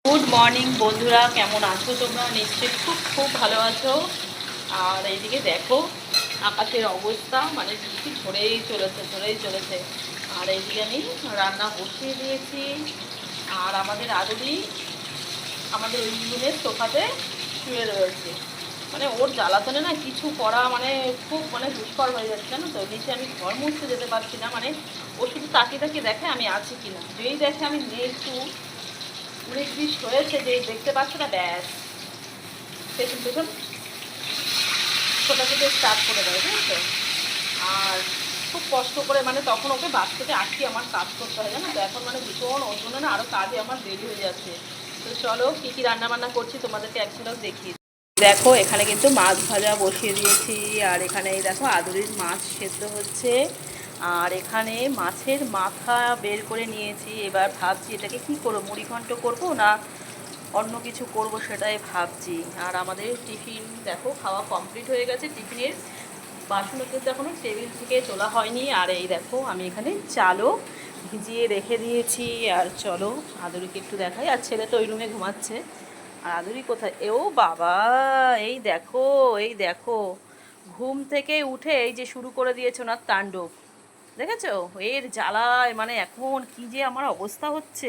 Good morning বন্ধুরা, কেমন আছো তোমরা? নিশ্চয়ই খুব খুব ভালো আছো। আর এইদিকে দেখো আকাশের অবস্থা, মানে বৃষ্টি ঝরেই চলেছে। আর এইদিকে আমি রান্না বসিয়ে দিয়েছি। আর আমাদের আদুরি আমাদের ওই রুমের সোফাতে শুয়ে রয়েছে। মানে ওর জ্বালাতনে না কিছু করা মানে খুব মানে দুষ্কর হয়ে যাচ্ছে, জানো তো। নিচে আমি ঘর মুছতে যেতে পারছি না, মানে ও শুধু তাকিয়ে তাকিয়ে দেখে আমি আছি কিনা। যেই দেখে আমি একটু 19-20 হয়েছে, যে দেখতে পাচ্ছ না, ব্যাস পেছন পেছন ছোটাছুটি স্টার্ট করে দেয়, বুঝেছো। আর খুব কষ্ট করে মানে তখন ওকে বাস থেকে আটকে আমার কাজ করতে হয়, জানো তো। এখন মানে ভীষণ ওর জন্য না আরও কাজে আমার দেরি হয়ে যাচ্ছে। তো চলো কী কী রান্নাবান্না করছি তোমাদেরকে এক ঝলক দেখিয়ে। দেখো এখানে কিন্তু মাছ ভাজা বসিয়ে দিয়েছি। আর এখানে এই দেখো আদুরির মাছ সেদ্ধ হচ্ছে। আর এখানে মাছের মাথা বের করে নিয়েছি। এবার ভাবছি এটাকে কি করবো, মুড়িঘণ্ট করব না অন্য কিছু করব, সেটাই ভাবছি। আর আমাদের টিফিন দেখো খাওয়া কমপ্লিট হয়ে গেছে। টিফিনের বাসনও কিন্তু এখনও টেবিল থেকে তোলা হয়নি। আর এই দেখো আমি এখানে চালও ভিজিয়ে রেখে দিয়েছি। আর চলো আদুরিকে একটু দেখাই। আর ছেলে তো ওই রুমে ঘুমাচ্ছে। আর আদুরি কোথায়? এও বাবা, এই দেখো ঘুম থেকে উঠে এই যে শুরু করে দিয়েছে ওনার তাণ্ডব। দেখেছো? এর জ্বালায় মানে এখন কি যে আমার অবস্থা হচ্ছে।